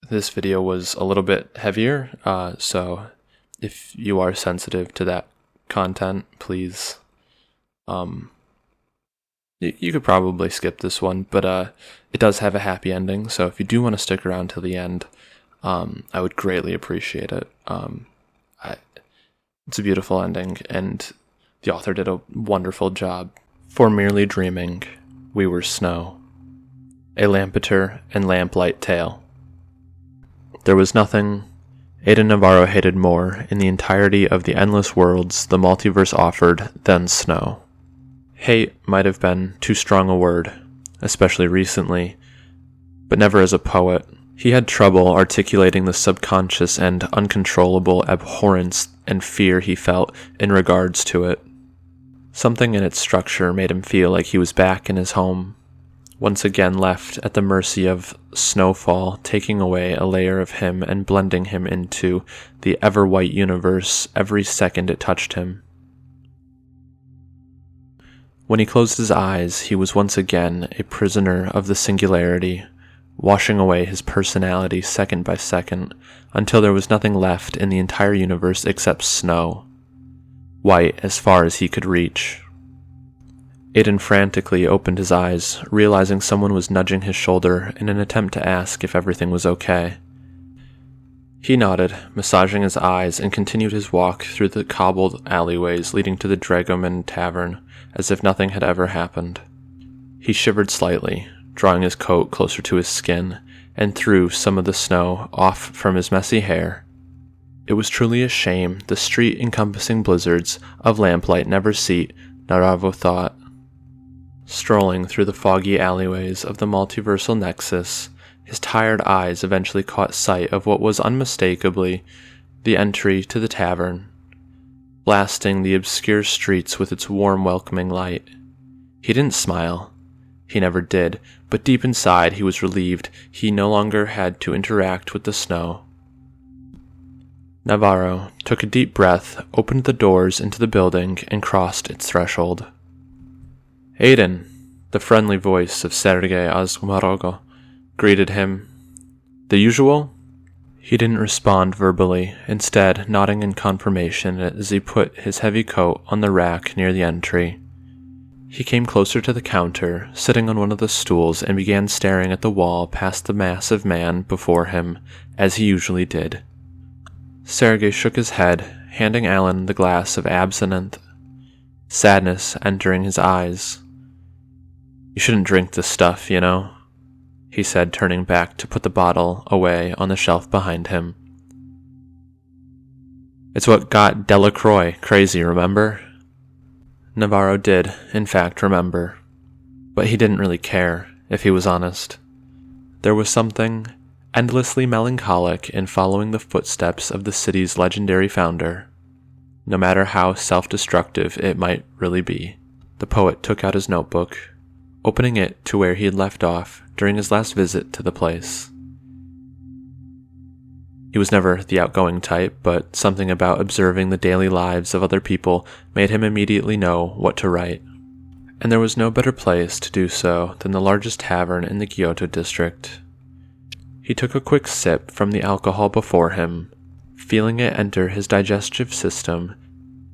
This video was a little bit heavier, so if you are sensitive to that content, please, you could probably skip this one, but it does have a happy ending, so if you do want to stick around till the end, I would greatly appreciate it. It's a beautiful ending, and the author did a wonderful job. For merely dreaming, we were snow. A Lampeter and Lamplight Tale. There was nothing Aiden Navarro hated more in the entirety of the endless worlds the multiverse offered than snow. Hate might have been too strong a word, especially recently, but never as a poet. He had trouble articulating the subconscious and uncontrollable abhorrence and fear he felt in regards to it. Something in its structure made him feel like he was back in his home, once again left at the mercy of snowfall, taking away a layer of him and blending him into the ever-white universe every second it touched him. When he closed his eyes, he was once again a prisoner of the singularity, washing away his personality second by second, until there was nothing left in the entire universe except snow, white as far as he could reach. Aiden frantically opened his eyes, realizing someone was nudging his shoulder in an attempt to ask if everything was okay. He nodded, massaging his eyes, and continued his walk through the cobbled alleyways leading to the Dragoman Tavern, as if nothing had ever happened. He shivered slightly, drawing his coat closer to his skin, and threw some of the snow off from his messy hair. It was truly a shame the street-encompassing blizzards of Lamplight never seat, Naravo thought. Strolling through the foggy alleyways of the multiversal nexus, his tired eyes eventually caught sight of what was unmistakably the entry to the tavern, blasting the obscure streets with its warm, welcoming light. He didn't smile. He never did, but deep inside he was relieved he no longer had to interact with the snow. Navarro took a deep breath, opened the doors into the building, and crossed its threshold. Aiden, the friendly voice of Sergei Azmarogo, greeted him. The usual? He didn't respond verbally, instead nodding in confirmation as he put his heavy coat on the rack near the entry. He came closer to the counter, sitting on one of the stools, and began staring at the wall past the massive man before him, as he usually did. Sergei shook his head, handing Alan the glass of absinthe, sadness entering his eyes. You shouldn't drink this stuff, you know, he said, turning back to put the bottle away on the shelf behind him. It's what got Delacroix crazy, remember? Navarro did, in fact, remember. But he didn't really care, if he was honest. There was something endlessly melancholic in following the footsteps of the city's legendary founder, no matter how self-destructive it might really be. The poet took out his notebook, opening it to where he had left off during his last visit to the place. He was never the outgoing type, but something about observing the daily lives of other people made him immediately know what to write. And there was no better place to do so than the largest tavern in the Kyoto district. He took a quick sip from the alcohol before him, feeling it enter his digestive system,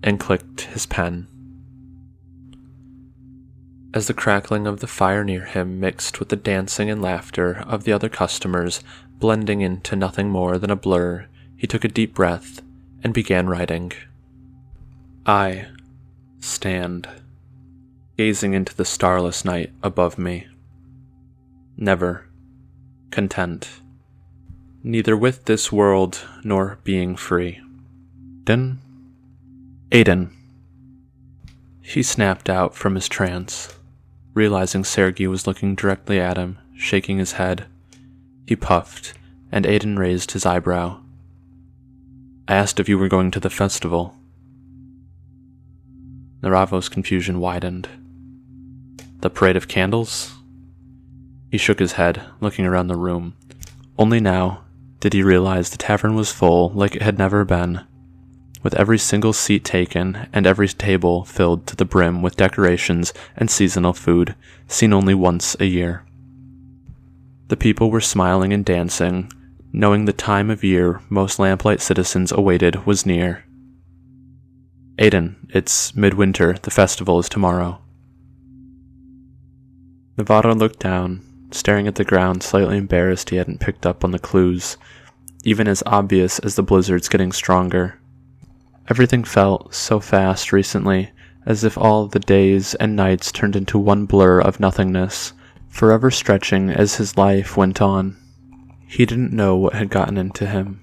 and clicked his pen. As the crackling of the fire near him mixed with the dancing and laughter of the other customers, blending into nothing more than a blur, he took a deep breath and began writing. I stand, gazing into the starless night above me. Never content, neither with this world nor being free. Aiden. He snapped out from his trance, realizing Sergei was looking directly at him, shaking his head. He puffed, and Aiden raised his eyebrow. I asked if you were going to the festival. Naravo's confusion widened. The parade of candles? He shook his head, looking around the room. Only now did he realize the tavern was full like it had never been, with every single seat taken and every table filled to the brim with decorations and seasonal food, seen only once a year. The people were smiling and dancing, knowing the time of year most Lamplight citizens awaited was near. Aiden, it's midwinter, the festival is tomorrow. Nevada looked down, staring at the ground, slightly embarrassed he hadn't picked up on the clues, even as obvious as the blizzards getting stronger. Everything felt so fast recently, as if all the days and nights turned into one blur of nothingness, forever stretching as his life went on. He didn't know what had gotten into him.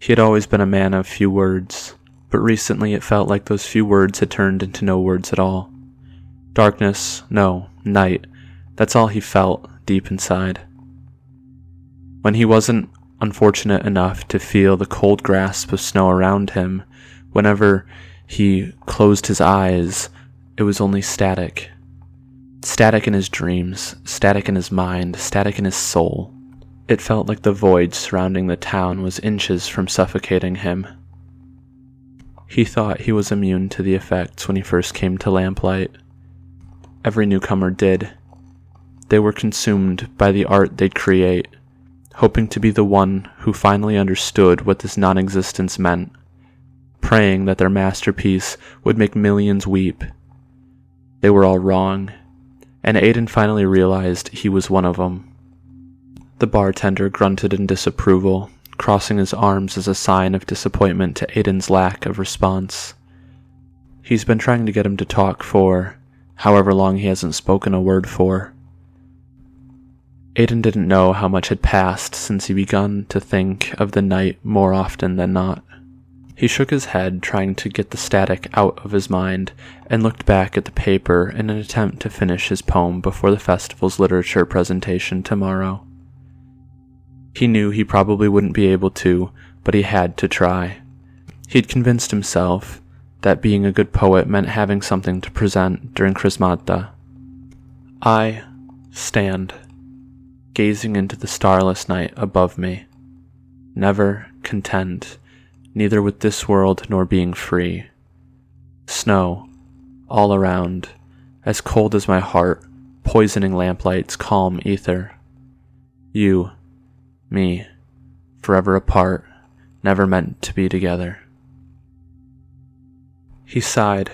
He had always been a man of few words, but recently it felt like those few words had turned into no words at all. Darkness, no, night, that's all he felt deep inside. When he wasn't unfortunate enough to feel the cold grasp of snow around him, whenever he closed his eyes, it was only static. Static in his dreams, static in his mind, static in his soul. It felt like the void surrounding the town was inches from suffocating him. He thought he was immune to the effects when he first came to Lamplight. Every newcomer did. They were consumed by the art they'd create, hoping to be the one who finally understood what this non-existence meant, praying that their masterpiece would make millions weep. They were all wrong, and Aiden finally realized he was one of them. The bartender grunted in disapproval, crossing his arms as a sign of disappointment to Aiden's lack of response. He's been trying to get him to talk for however long he hasn't spoken a word for. Aiden didn't know how much had passed since he begun to think of the night more often than not. He shook his head, trying to get the static out of his mind, and looked back at the paper in an attempt to finish his poem before the festival's literature presentation tomorrow. He knew he probably wouldn't be able to, but he had to try. He'd convinced himself that being a good poet meant having something to present during Chrismata. I stand, gazing into the starless night above me, never content, neither with this world nor being free. Snow, all around, as cold as my heart, poisoning Lamplight's calm ether. You, me, forever apart, never meant to be together. He sighed.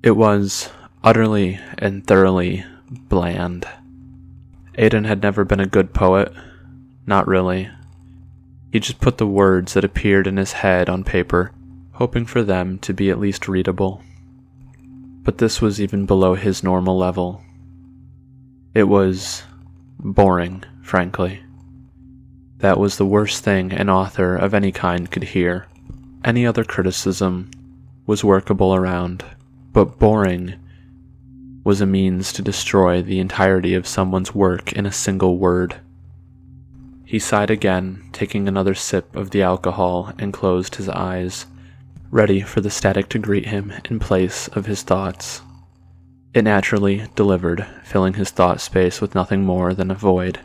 It was utterly and thoroughly bland. Aiden had never been a good poet. Not really. He just put the words that appeared in his head on paper, hoping for them to be at least readable. But this was even below his normal level. It was boring, frankly. That was the worst thing an author of any kind could hear. Any other criticism was workable around, but boring was a means to destroy the entirety of someone's work in a single word. He sighed again, taking another sip of the alcohol, and closed his eyes, ready for the static to greet him in place of his thoughts. It naturally delivered, filling his thought space with nothing more than a void,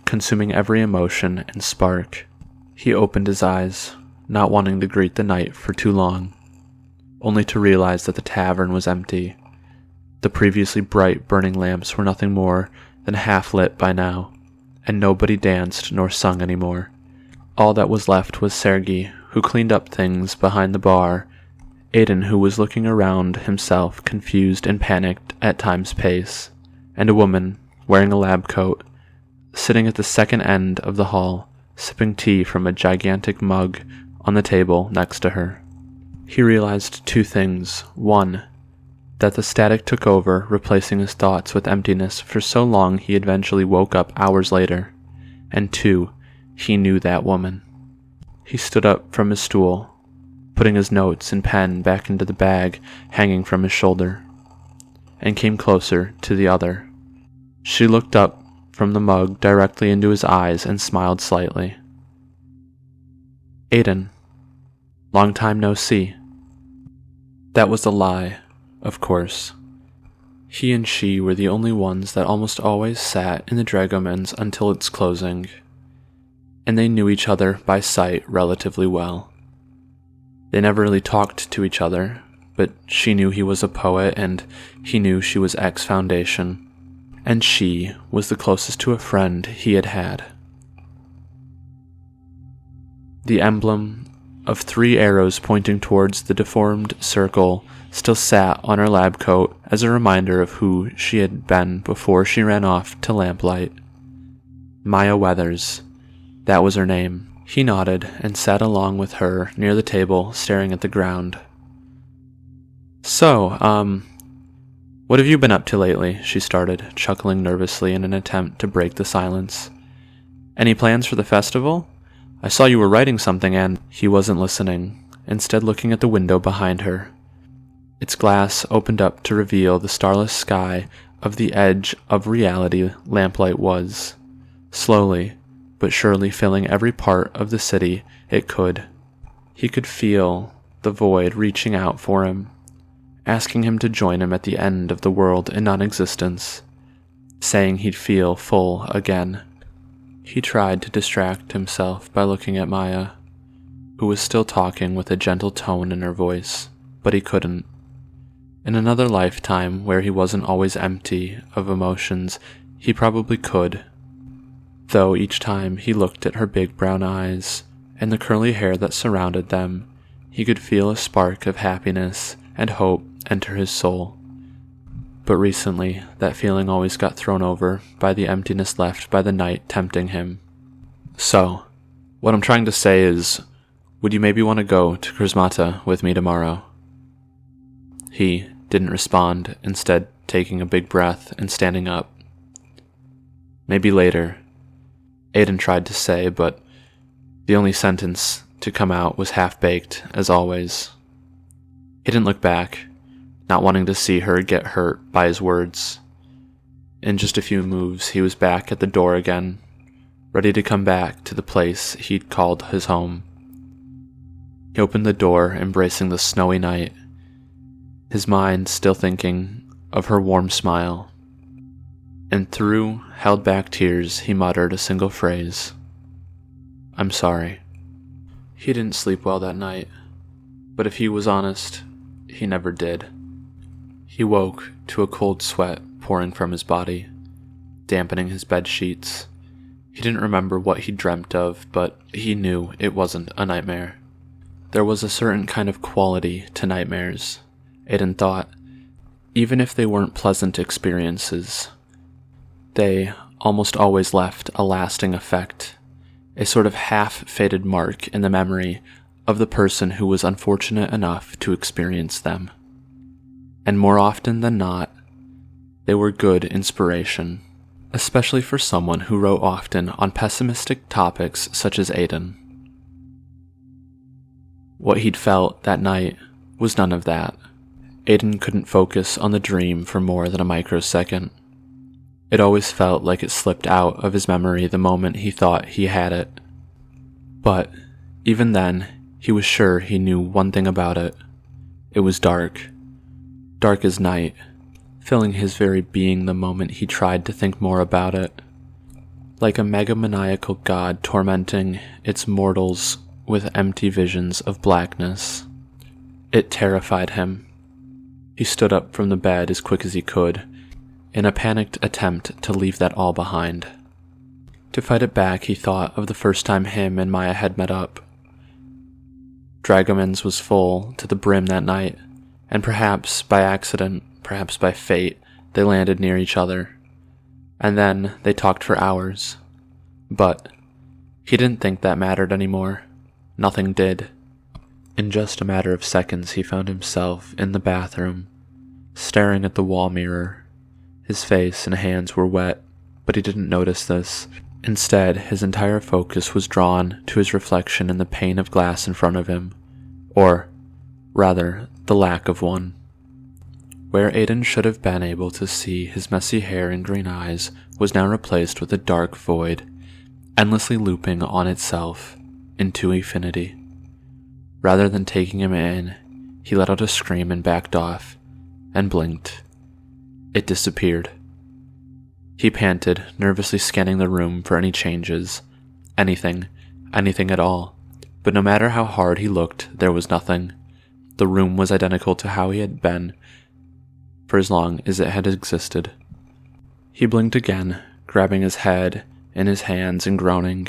consuming every emotion and spark. He opened his eyes, not wanting to greet the night for too long, only to realize that the tavern was empty. The previously bright burning lamps were nothing more than half lit by now, and nobody danced nor sung anymore. All that was left was Sergei, who cleaned up things behind the bar, Aiden, who was looking around himself, confused and panicked at time's pace, and a woman, wearing a lab coat, sitting at the second end of the hall, sipping tea from a gigantic mug on the table next to her. He realized two things. One, that the static took over, replacing his thoughts with emptiness for so long he eventually woke up hours later. And two, he knew that woman. He stood up from his stool, putting his notes and pen back into the bag hanging from his shoulder, and came closer to the other. She looked up from the mug directly into his eyes and smiled slightly. Aiden, long time no see. That was a lie, of course. He and she were the only ones that almost always sat in the Dragomans until its closing, and they knew each other by sight relatively well. They never really talked to each other, but she knew he was a poet and he knew she was ex-Foundation, and she was the closest to a friend he had had. The emblem of 3 arrows pointing towards the deformed circle still sat on her lab coat as a reminder of who she had been before she ran off to lamplight. Maya Weathers. That was her name. He nodded and sat along with her near the table, staring at the ground. "So, what have you been up to lately?" she started, chuckling nervously in an attempt to break the silence. "Any plans for the festival? I saw you were writing something and—" He wasn't listening, instead looking at the window behind her. Its glass opened up to reveal the starless sky of the edge of reality lamplight was, slowly but surely filling every part of the city it could. He could feel the void reaching out for him, asking him to join him at the end of the world in non-existence, saying he'd feel full again. He tried to distract himself by looking at Maya, who was still talking with a gentle tone in her voice, but he couldn't. In another lifetime where he wasn't always empty of emotions, he probably could, though each time he looked at her big brown eyes and the curly hair that surrounded them, he could feel a spark of happiness and hope enter his soul. But recently, that feeling always got thrown over by the emptiness left by the night tempting him. "So, what I'm trying to say is, would you maybe want to go to Krismata with me tomorrow?" He didn't respond, instead taking a big breath and standing up. "Maybe later," Aiden tried to say, but the only sentence to come out was half-baked, as always. He didn't look back, not wanting to see her get hurt by his words. In just a few moves, he was back at the door again, ready to come back to the place he'd called his home. He opened the door, embracing the snowy night, his mind still thinking of her warm smile. And through held-back tears, he muttered a single phrase. "I'm sorry." He didn't sleep well that night, but if he was honest, he never did. He woke to a cold sweat pouring from his body, dampening his bed sheets. He didn't remember what he dreamt of, but he knew it wasn't a nightmare. There was a certain kind of quality to nightmares, Aiden thought, even if they weren't pleasant experiences. They almost always left a lasting effect, a sort of half-faded mark in the memory of the person who was unfortunate enough to experience them. And more often than not, they were good inspiration, especially for someone who wrote often on pessimistic topics such as Aiden. What he'd felt that night was none of that. Aiden couldn't focus on the dream for more than a microsecond. It always felt like it slipped out of his memory the moment he thought he had it. But even then, he was sure he knew one thing about it. It was dark. Dark as night, filling his very being the moment he tried to think more about it. Like a megamaniacal god tormenting its mortals with empty visions of blackness. It terrified him. He stood up from the bed as quick as he could, in a panicked attempt to leave that all behind. To fight it back, he thought of the first time him and Maya had met up. Dragoman's was full to the brim that night, and perhaps by accident, perhaps by fate, they landed near each other. And then they talked for hours. But he didn't think that mattered anymore. Nothing did. In just a matter of seconds, he found himself in the bathroom, staring at the wall mirror. His face and hands were wet, but he didn't notice this. Instead, his entire focus was drawn to his reflection in the pane of glass in front of him, or, rather, the lack of one. Where Aiden should have been able to see his messy hair and green eyes was now replaced with a dark void, endlessly looping on itself into infinity. Rather than taking him in, he let out a scream and backed off, and blinked. It disappeared. He panted, nervously scanning the room for any changes. Anything at all. But no matter how hard he looked, there was nothing. The room was identical to how he had been for as long as it had existed. He blinked again, grabbing his head in his hands and groaning.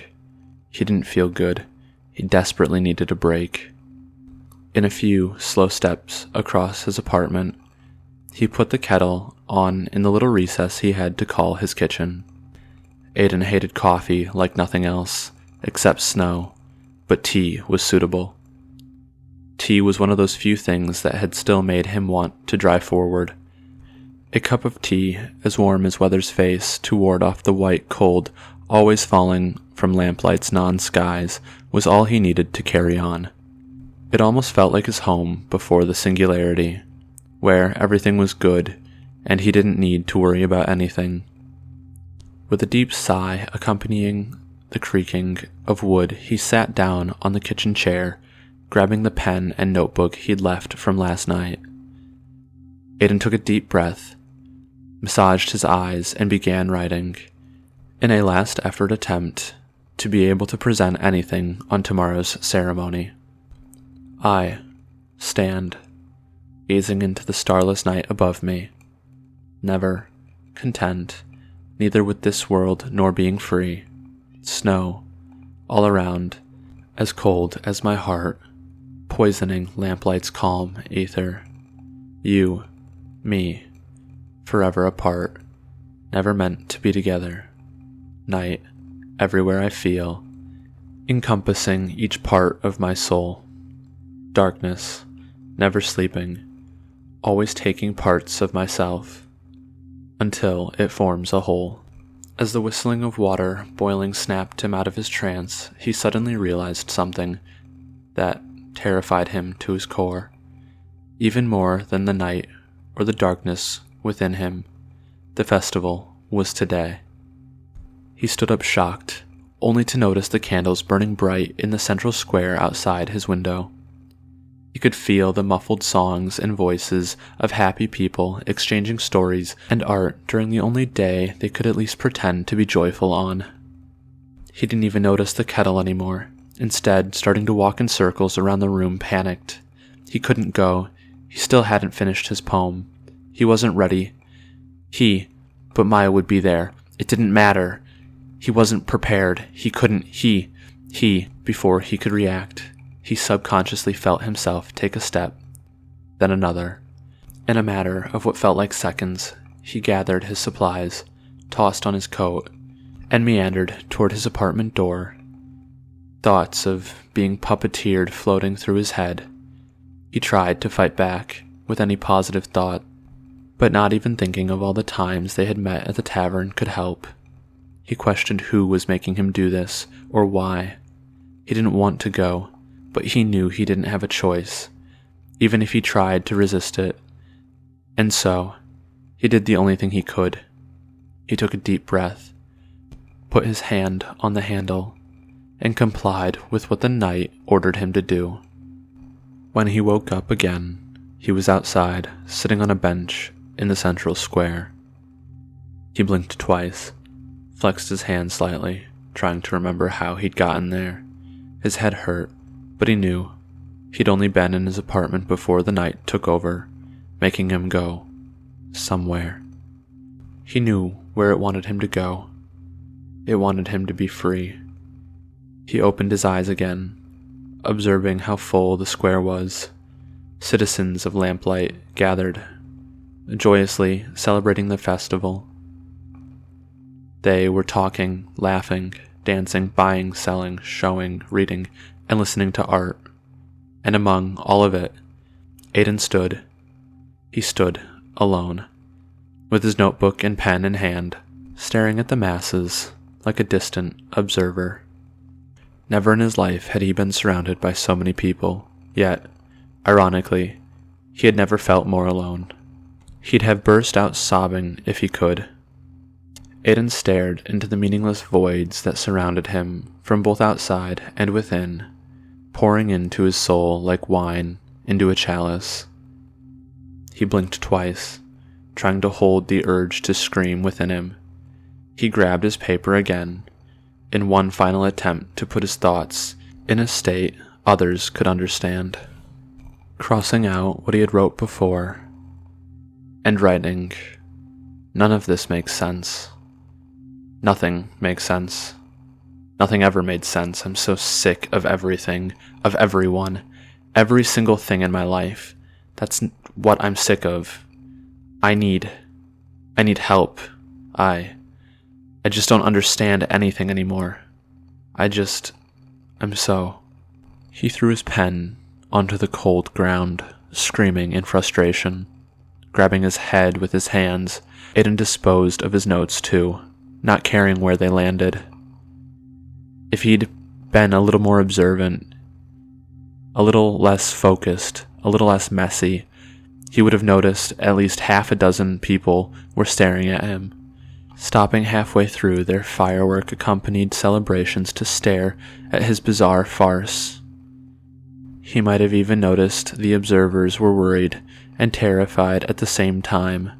He didn't feel good. He desperately needed a break. In a few slow steps across his apartment, he put the kettle on in the little recess he had to call his kitchen. Aiden hated coffee like nothing else, except snow, but tea was suitable. Tea was one of those few things that had still made him want to drive forward. A cup of tea as warm as Weather's face to ward off the white cold always falling from Lamplight's non-skies was all he needed to carry on. It almost felt like his home before the singularity, where everything was good and he didn't need to worry about anything. With a deep sigh accompanying the creaking of wood, he sat down on the kitchen chair, grabbing the pen and notebook he'd left from last night. Aiden took a deep breath, massaged his eyes, and began writing, in a last-effort attempt to be able to present anything on tomorrow's ceremony. I stand, gazing into the starless night above me, never content, neither with this world nor being free. Snow, all around, as cold as my heart, poisoning Lamplight's calm ether. You, me, forever apart, never meant to be together. Night, everywhere I feel, encompassing each part of my soul. Darkness, never sleeping, always taking parts of myself, until it forms a whole. As the whistling of water boiling snapped him out of his trance, he suddenly realized something that terrified him to his core. Even more than the night or the darkness within him, the festival was today. He stood up shocked, only to notice the candles burning bright in the central square outside his window. He could feel the muffled songs and voices of happy people exchanging stories and art during the only day they could at least pretend to be joyful on. He didn't even notice the kettle anymore, instead starting to walk in circles around the room panicked. He couldn't go. He still hadn't finished his poem. He wasn't ready. But Maya would be there. It didn't matter. He wasn't prepared. He couldn't. Before he could react, he subconsciously felt himself take a step, then another. In a matter of what felt like seconds, he gathered his supplies, tossed on his coat, and meandered toward his apartment door. Thoughts of being puppeteered floating through his head. He tried to fight back with any positive thought, but not even thinking of all the times they had met at the tavern could help. He questioned who was making him do this, or why. He didn't want to go, but he knew he didn't have a choice, even if he tried to resist it. And so, he did the only thing he could. He took a deep breath, put his hand on the handle, and complied with what the night ordered him to do. When he woke up again, he was outside, sitting on a bench in the central square. He blinked twice, flexed his hand slightly, trying to remember how he'd gotten there. His head hurt, but he knew he'd only been in his apartment before the night took over, making him go somewhere. He knew where it wanted him to go. It wanted him to be free. He opened his eyes again, observing how full the square was. Citizens of Lamplight gathered, joyously celebrating the festival. They were talking, laughing, dancing, buying, selling, showing, reading, and listening to art. And among all of it, Aiden stood. He stood alone, with his notebook and pen in hand, staring at the masses like a distant observer. Never in his life had he been surrounded by so many people, yet, ironically, he had never felt more alone. He'd have burst out sobbing if he could. Aiden stared into the meaningless voids that surrounded him from both outside and within, pouring into his soul like wine into a chalice. He blinked twice, trying to hold the urge to scream within him. He grabbed his paper again, in one final attempt to put his thoughts in a state others could understand. Crossing out what he had wrote before, and writing, "None of this makes sense. Nothing makes sense. Nothing ever made sense. I'm so sick of everything, of everyone, every single thing in my life. That's what I'm sick of. I need help. I just don't understand anything anymore. I'm so... He threw his pen onto the cold ground, screaming in frustration, grabbing his head with his hands. Aiden disposed of his notes too, not caring where they landed. If he'd been a little more observant, a little less focused, a little less messy, he would have noticed at least half a dozen people were staring at him, stopping halfway through their firework-accompanied celebrations to stare at his bizarre farce. He might have even noticed the observers were worried and terrified at the same time,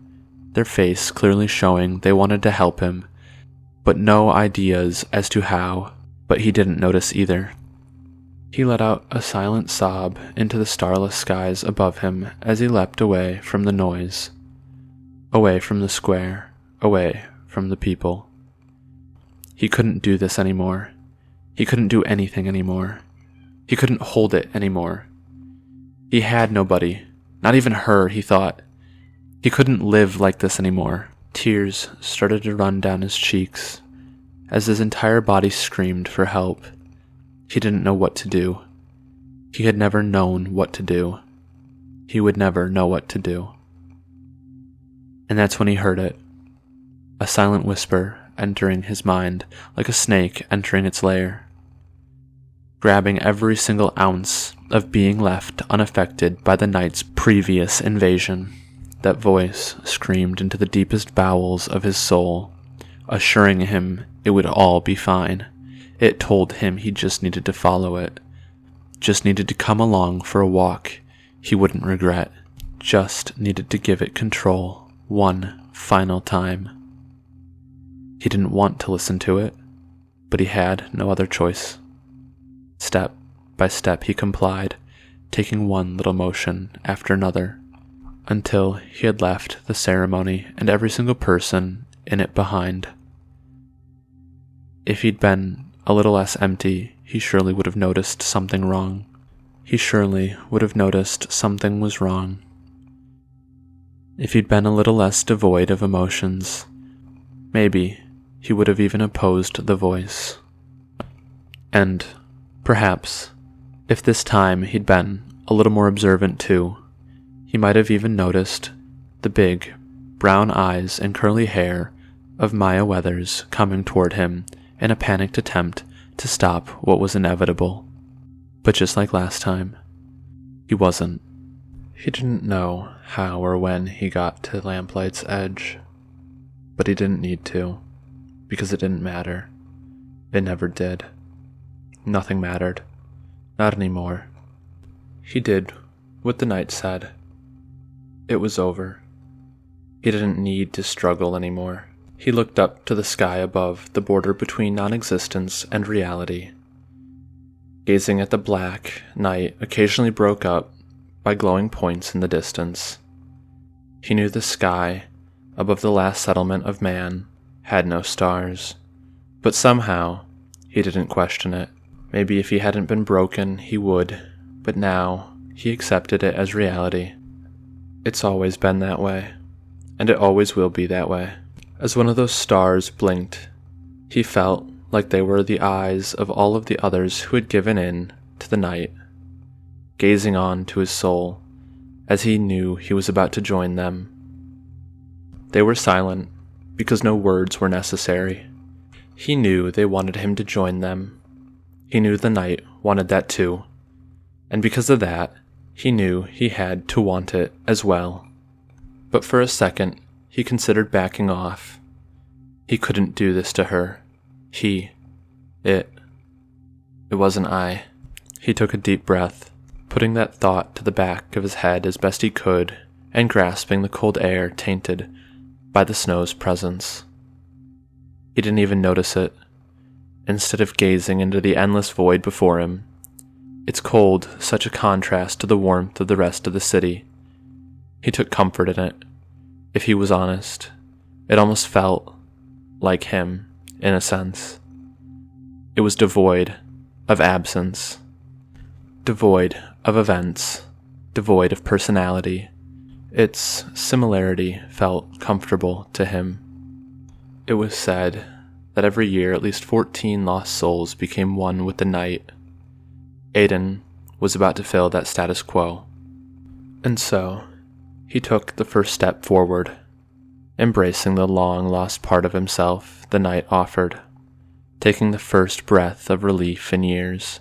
their face clearly showing they wanted to help him, but no ideas as to how. But he didn't notice either. He let out a silent sob into the starless skies above him as he leapt away from the noise, away from the square, away from the people. He couldn't do this anymore. He couldn't do anything anymore. He couldn't hold it anymore. He had nobody, not even her, he thought. He couldn't live like this anymore. Tears started to run down his cheeks as his entire body screamed for help. He didn't know what to do. He had never known what to do. He would never know what to do. And that's when he heard it. A silent whisper entering his mind like a snake entering its lair, grabbing every single ounce of being left unaffected by the night's previous invasion. That voice screamed into the deepest bowels of his soul, assuring him it would all be fine. It told him he just needed to follow it, just needed to come along for a walk he wouldn't regret, just needed to give it control one final time. He didn't want to listen to it, but he had no other choice. Step by step he complied, taking one little motion after another, until he had left the ceremony and every single person in it behind. If he'd been a little less empty, he surely would have noticed something wrong. He surely would have noticed something was wrong. If he'd been a little less devoid of emotions, maybe he would have even opposed the voice. And, perhaps, if this time he'd been a little more observant too, he might have even noticed the big, brown eyes and curly hair of Maya Weathers coming toward him in a panicked attempt to stop what was inevitable. But just like last time, he wasn't. He didn't know how or when he got to Lamplight's edge, but he didn't need to, because it didn't matter. It never did. Nothing mattered. Not anymore. He did what the night said. It was over. He didn't need to struggle anymore. He looked up to the sky above the border between non-existence and reality, gazing at the black night occasionally broke up by glowing points in the distance. He knew the sky above the last settlement of man had no stars, but somehow he didn't question it. Maybe if he hadn't been broken, he would, but now he accepted it as reality. It's always been that way, and it always will be that way. As one of those stars blinked, he felt like they were the eyes of all of the others who had given in to the night, gazing on to his soul as he knew he was about to join them. They were silent because no words were necessary. He knew they wanted him to join them. He knew the night wanted that too, and because of that, he knew he had to want it as well. But for a second, he considered backing off. He couldn't do this to her. It wasn't I. He took a deep breath, putting that thought to the back of his head as best he could, and grasping the cold air tainted by the snow's presence. He didn't even notice it. Instead of gazing into the endless void before him, its cold such a contrast to the warmth of the rest of the city, he took comfort in it. If he was honest, it almost felt like him, in a sense. It was devoid of absence, devoid of events, devoid of personality. Its similarity felt comfortable to him. It was said that every year at least 14 lost souls became one with the night. Aiden was about to fill that status quo. And so, he took the first step forward, embracing the long-lost part of himself the night offered, taking the first breath of relief in years.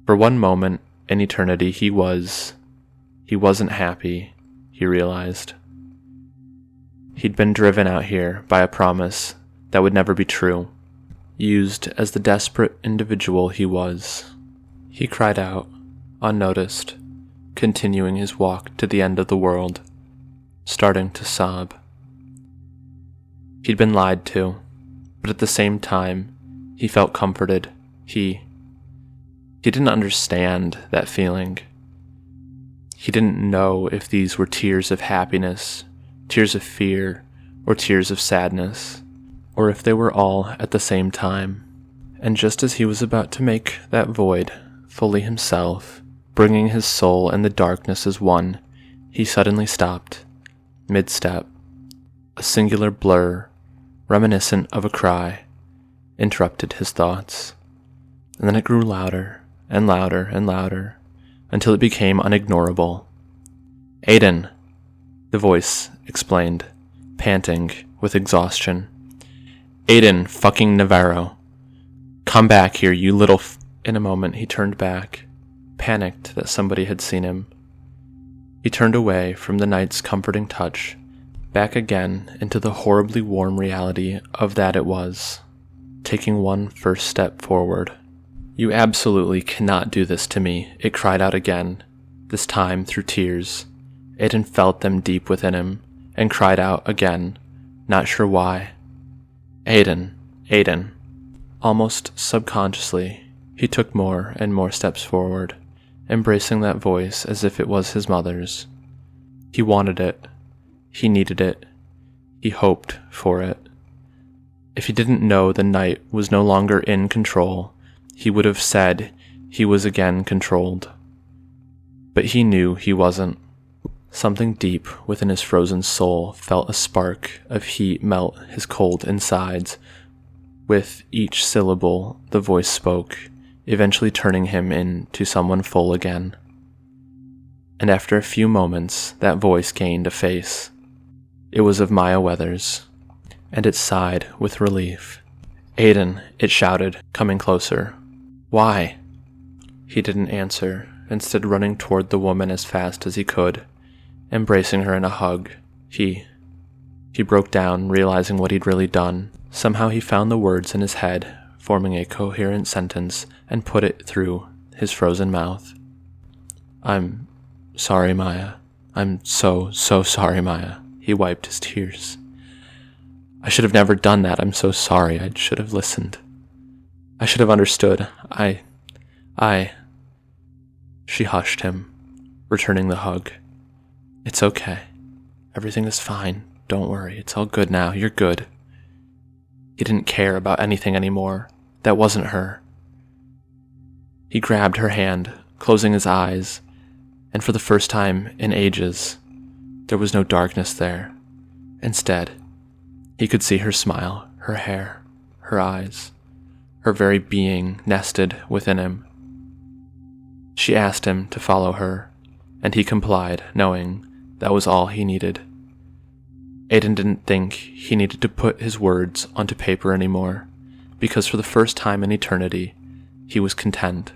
For one moment in eternity he wasn't happy, he realized. He'd been driven out here by a promise that would never be true, used as the desperate individual he was. He cried out, unnoticed, continuing his walk to the end of the world, starting to sob. He'd been lied to, but at the same time, he felt comforted. He didn't understand that feeling. He didn't know if these were tears of happiness, tears of fear, or tears of sadness, or if they were all at the same time. And just as he was about to make that void fully himself, bringing his soul and the darkness as one, he suddenly stopped, mid-step. A singular blur, reminiscent of a cry, interrupted his thoughts. And then it grew louder and louder and louder, until it became unignorable. "Aiden," the voice explained, panting with exhaustion. "Aiden fucking Navarro. Come back here, you little In a moment he turned back, panicked that somebody had seen him. He turned away from the night's comforting touch, back again into the horribly warm reality of that it was, taking one first step forward. "You absolutely cannot do this to me," it cried out again, this time through tears. Aiden felt them deep within him, and cried out again, not sure why. "Aiden, Aiden." Almost subconsciously, he took more and more steps forward, embracing that voice as if it was his mother's. He wanted it. He needed it. He hoped for it. If he didn't know the night was no longer in control, he would have said he was again controlled. But he knew he wasn't. Something deep within his frozen soul felt a spark of heat melt his cold insides. With each syllable the voice spoke, eventually turning him into someone full again. And after a few moments, that voice gained a face. It was of Maya Weathers, and it sighed with relief. "Aiden," it shouted, coming closer. "Why?" He didn't answer, instead running toward the woman as fast as he could, embracing her in a hug. He broke down, realizing what he'd really done. Somehow he found the words in his head, forming a coherent sentence, and put it through his frozen mouth. "I'm sorry, Maya. I'm so sorry, Maya." He wiped his tears. "I should have never done that. I'm so sorry. I should have listened. I should have understood. I... She hushed him, returning the hug. "It's okay. Everything is fine. Don't worry. It's all good now. You're good." He didn't care about anything anymore. That wasn't her. He grabbed her hand, closing his eyes, and for the first time in ages, there was no darkness there. Instead, he could see her smile, her hair, her eyes, her very being nested within him. She asked him to follow her, and he complied, knowing that was all he needed. Aiden didn't think he needed to put his words onto paper anymore, because for the first time in eternity, he was content.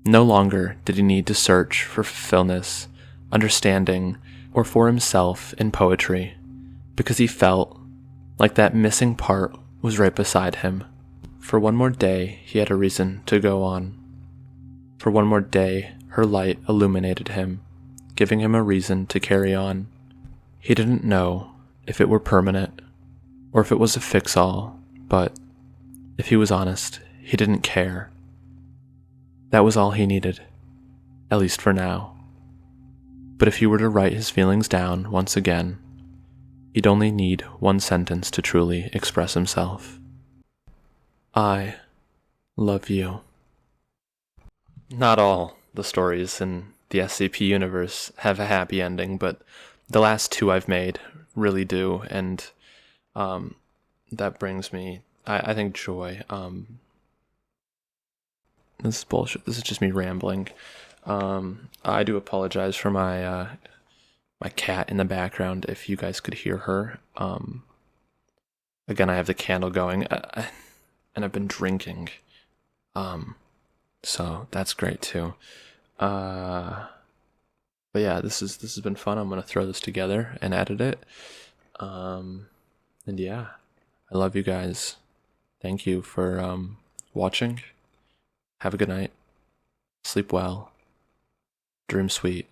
No longer did he need to search for fulfillment, understanding, or for himself in poetry, because he felt like that missing part was right beside him. For one more day, he had a reason to go on. For one more day, her light illuminated him, giving him a reason to carry on. He didn't know if it were permanent, or if it was a fix-all, but if he was honest, he didn't care. That was all he needed, at least for now. But if he were to write his feelings down once again, he'd only need one sentence to truly express himself. I love you. Not all the stories in the SCP universe have a happy ending, but the last two I've made really do, and that brings me, I think, joy. This is bullshit. This is just me rambling. I do apologize for my cat in the background if you guys could hear her. Again, I have the candle going, and I've been drinking. So that's great too. But yeah, this has been fun. I'm gonna throw this together and edit it. And yeah, I love you guys. Thank you for watching. Have a good night. Sleep well. Dream sweet.